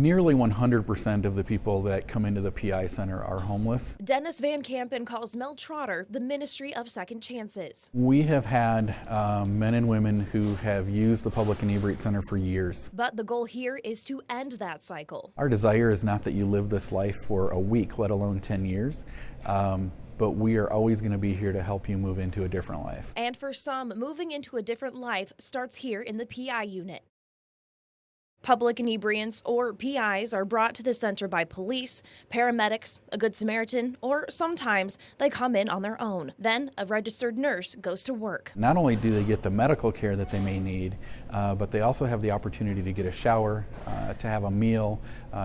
Nearly 100% of the people that come into the PI Center are homeless. Dennis Van Kampen calls Mel Trotter the Ministry of Second Chances. We have had men and women who have used the Public Inebriate Center for years. But the goal here is to end that cycle. Our desire is not that you live this life for a week, let alone 10 years. But we are always going to be here to help you move into a different life. And for some, moving into a different life starts here in the PI unit. Public inebriants, or PIs, are brought to the center by police, paramedics, a Good Samaritan, or sometimes they come in on their own. Then a registered nurse goes to work. Not only do they get the medical care that they may need, but they also have the opportunity to get a shower, to have a meal,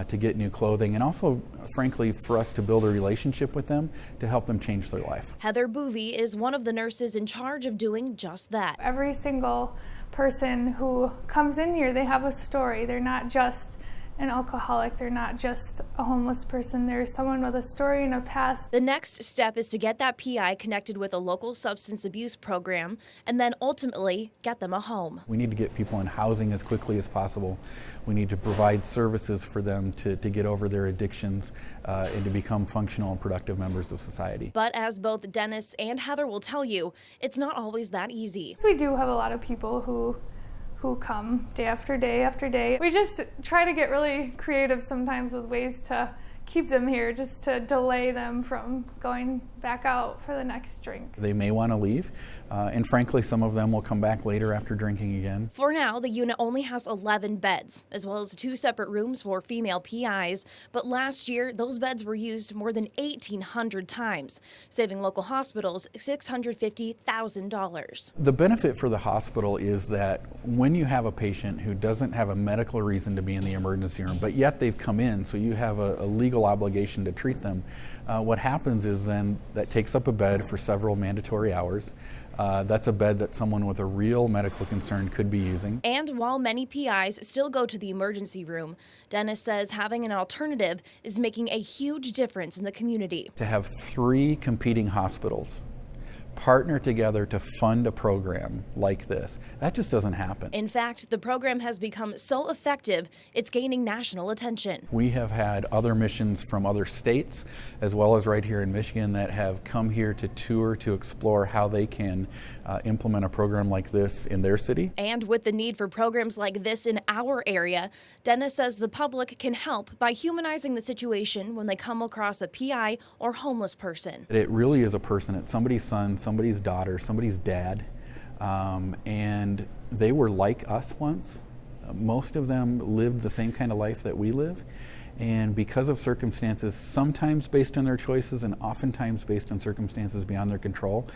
to get new clothing, and also, frankly, for us to build a relationship with them to help them change their life. Heather Boovy is one of the nurses in charge of doing just that. Every single person who comes in here, they have a story. They're not just an alcoholic, they're not just a homeless person, they're someone with a story and a past. The next step is to get that PI connected with a local substance abuse program and then ultimately get them a home. We need to get people in housing as quickly as possible. We need to provide services for them to get over their addictions and to become functional and productive members of society. But as both Dennis and Heather will tell you, it's not always that easy. We do have a lot of people who come day after day after day. We just try to get really creative sometimes with ways to keep them here, just to delay them from going back out for the next drink. They may want to leave, and frankly, some of them will come back later after drinking again. For now, the unit only has 11 beds, as well as 2 separate rooms for female PIs, but last year, those beds were used more than 1,800 times, saving local hospitals $650,000. The benefit for the hospital is that when you have a patient who doesn't have a medical reason to be in the emergency room, but yet they've come in, so you have a legal obligation to treat them, what happens is then that takes up a bed for several mandatory hours. That's a bed that someone with a real medical concern could be using. And while many PIs still go to the emergency room, Dennis says having an alternative is making a huge difference in the community. To have 3 competing hospitals partner together to fund a program like this, that just doesn't happen. In fact, the program has become so effective, it's gaining national attention. We have had other missions from other states, as well as right here in Michigan, that have come here to tour to explore how they can implement a program like this in their city. And with the need for programs like this in our area, Dennis says the public can help by humanizing the situation when they come across a PI or homeless person. It really is a person. It's somebody's son, somebody's daughter, somebody's dad, and they were like us once. Most of them lived the same kind of life that we live, and because of circumstances, sometimes based on their choices and oftentimes based on circumstances beyond their control,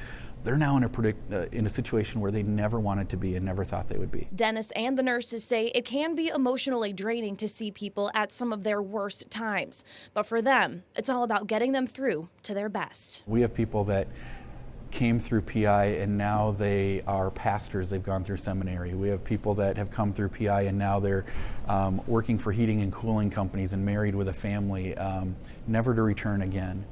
they're now in a situation where they never wanted to be and never thought they would be. Dennis and the nurses say it can be emotionally draining to see people at some of their worst times, but for them, it's all about getting them through to their best. We have people that came through PI and now they are pastors. They've gone through seminary. We have people that have come through PI and now they're working for heating and cooling companies and married with a family, never to return again.